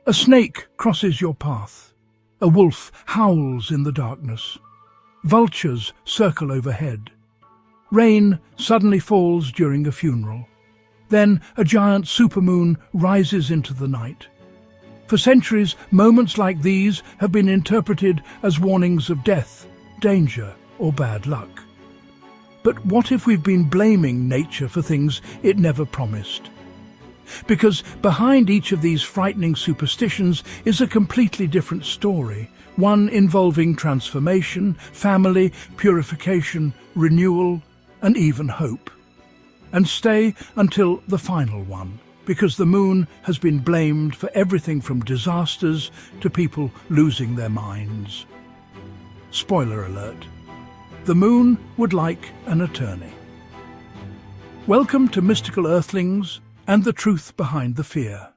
A snake crosses your path. A wolf howls in the darkness. Vultures circle overhead. Rain suddenly falls during a funeral. Then a giant supermoon rises into the night. For centuries, moments like these have been interpreted as warnings of death, danger, or bad luck. But what if we've been blaming nature for things it never promised? Because behind each of these frightening superstitions is a completely different story, one involving transformation, family, purification, renewal, and even hope. And stay until the final one, because the moon has been blamed for everything from disasters to people losing their minds. Spoiler alert: the moon would like an attorney. Welcome to Mystical Earthlings and the truth behind the fear.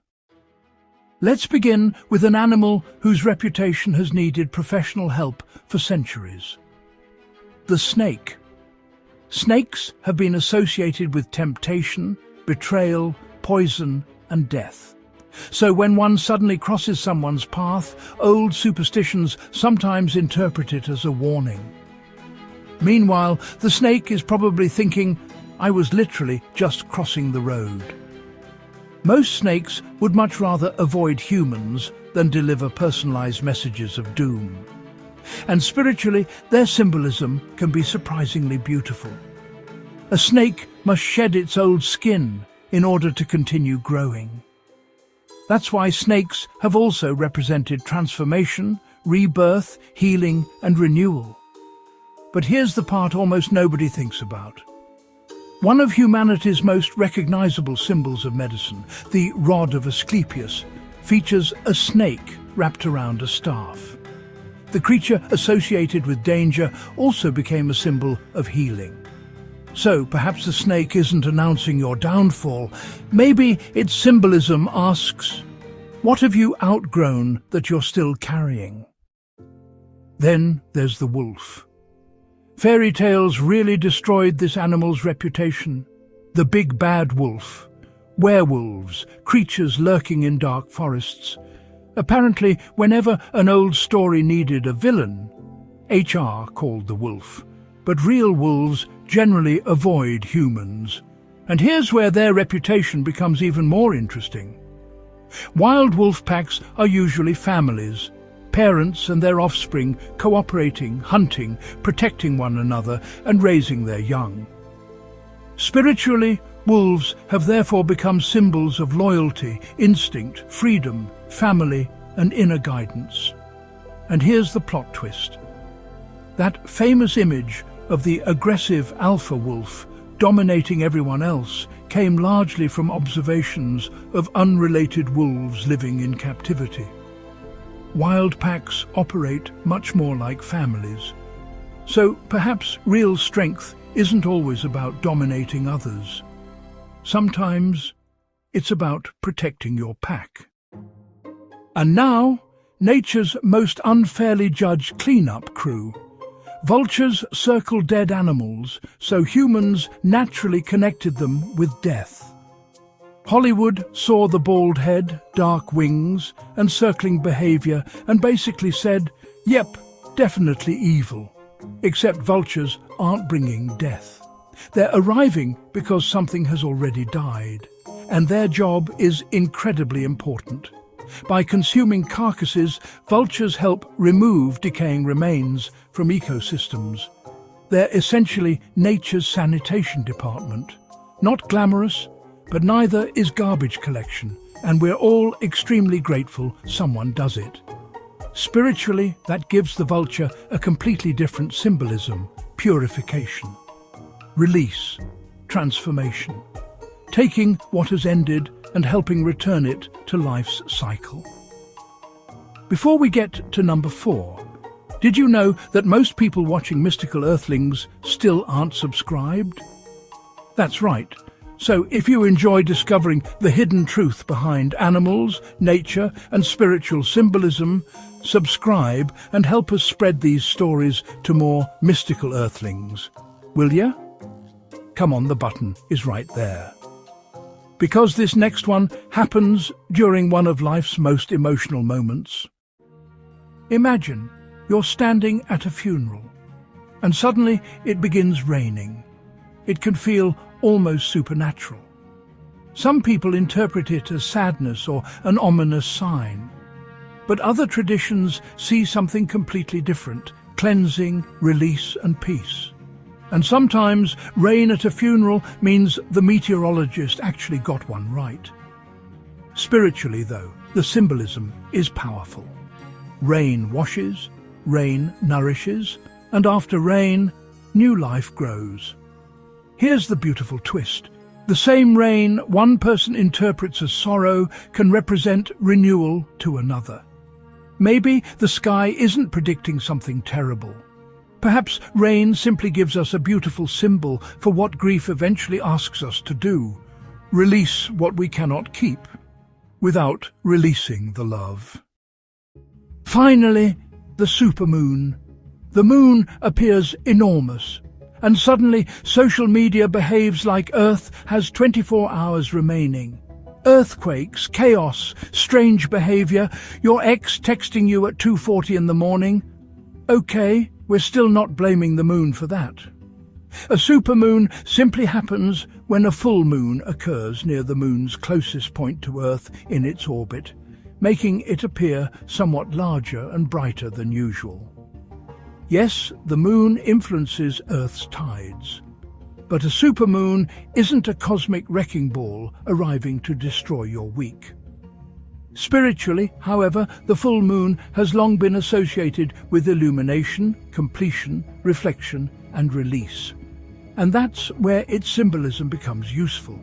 Let's begin with an animal whose reputation has needed professional help for centuries. The snake. Snakes have been associated with temptation, betrayal, poison, and death. So when one suddenly crosses someone's path, old superstitions sometimes interpret it as a warning. Meanwhile, the snake is probably thinking, "I was literally just crossing the road." Most snakes would much rather avoid humans than deliver personalized messages of doom. And spiritually, their symbolism can be surprisingly beautiful. A snake must shed its old skin in order to continue growing. That's why snakes have also represented transformation, rebirth, healing, and renewal. But here's the part almost nobody thinks about. One of humanity's most recognizable symbols of medicine, the rod of Asclepius, features a snake wrapped around a staff. The creature associated with danger also became a symbol of healing. So perhaps the snake isn't announcing your downfall. Maybe its symbolism asks, what have you outgrown that you're still carrying? Then there's the wolf. Fairy tales really destroyed this animal's reputation. The big bad wolf. Werewolves, creatures lurking in dark forests. Apparently, whenever an old story needed a villain, HR called the wolf. But real wolves generally avoid humans. And here's where their reputation becomes even more interesting. Wild wolf packs are usually families, parents and their offspring cooperating, hunting, protecting one another and raising their young. Spiritually, wolves have therefore become symbols of loyalty, instinct, freedom, family and inner guidance. And here's the plot twist. That famous image of the aggressive alpha wolf dominating everyone else came largely from observations of unrelated wolves living in captivity. Wild packs operate much more like families. So perhaps real strength isn't always about dominating others. Sometimes it's about protecting your pack. And now, nature's most unfairly judged cleanup crew. Vultures circle dead animals, so humans naturally connected them with death. Hollywood saw the bald head, dark wings, and circling behavior and basically said, yep, definitely evil. Except vultures aren't bringing death. They're arriving because something has already died, and their job is incredibly important. By consuming carcasses, vultures help remove decaying remains from ecosystems. They're essentially nature's sanitation department. Not glamorous, but neither is garbage collection, and we're all extremely grateful someone does it. Spiritually, that gives the vulture a completely different symbolism: purification, release, transformation, taking what has ended and helping return it to life's cycle. Before we get to number 4, did you know that most people watching Mystical Earthlings still aren't subscribed? That's right. So if you enjoy discovering the hidden truth behind animals, nature and spiritual symbolism, subscribe and help us spread these stories to more mystical earthlings. Will ya? Come on, the button is right there. because this next one happens during one of life's most emotional moments. Imagine you're standing at a funeral, and suddenly it begins raining. It can feel almost supernatural. Some people interpret it as sadness or an ominous sign, but other traditions see something completely different: cleansing, release and peace. And sometimes rain at a funeral means the meteorologist actually got one right. Spiritually, though, the symbolism is powerful. Rain washes, rain nourishes, and after rain, new life grows. Here's the beautiful twist. The same rain one person interprets as sorrow can represent renewal to another. Maybe the sky isn't predicting something terrible. Perhaps rain simply gives us a beautiful symbol for what grief eventually asks us to do: release what we cannot keep, without releasing the love. Finally, the supermoon. The moon appears enormous, and suddenly social media behaves like Earth has 24 hours remaining. Earthquakes, chaos, strange behavior, your ex texting you at 2:40 in the morning. Okay, we're still not blaming the moon for that. A supermoon simply happens when a full moon occurs near the moon's closest point to Earth in its orbit, making it appear somewhat larger and brighter than usual. Yes, the moon influences Earth's tides, but a supermoon isn't a cosmic wrecking ball arriving to destroy your week. Spiritually, however, the full moon has long been associated with illumination, completion, reflection, and release. And that's where its symbolism becomes useful.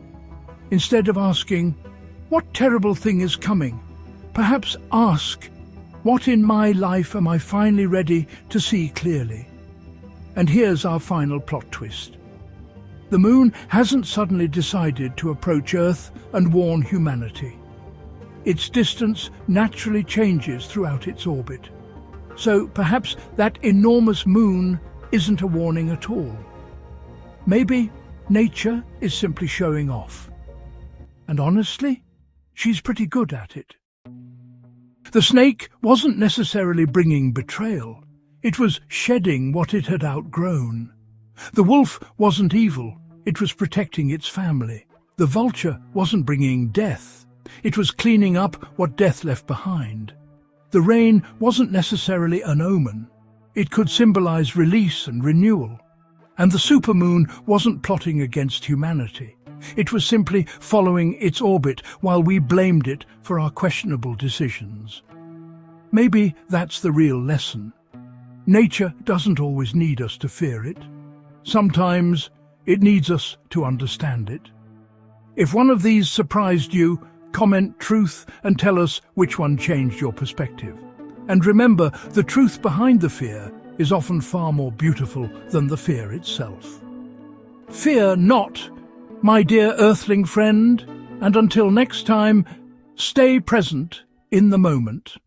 Instead of asking, "What terrible thing is coming?" perhaps ask, "What in my life am I finally ready to see clearly?" And here's our final plot twist. The moon hasn't suddenly decided to approach Earth and warn humanity. Its distance naturally changes throughout its orbit. So perhaps that enormous moon isn't a warning at all. Maybe nature is simply showing off. And honestly, she's pretty good at it. The snake wasn't necessarily bringing betrayal. It was shedding what it had outgrown. The wolf wasn't evil. It was protecting its family. The vulture wasn't bringing death. It was cleaning up what death left behind. The rain wasn't necessarily an omen. It could symbolize release and renewal. And the supermoon wasn't plotting against humanity. It was simply following its orbit while we blamed it for our questionable decisions. Maybe that's the real lesson. Nature doesn't always need us to fear it. Sometimes it needs us to understand it. If one of these surprised you, comment truth and tell us which one changed your perspective. And remember, the truth behind the fear is often far more beautiful than the fear itself. Fear not, my dear Earthling friend, and until next time, stay present in the moment.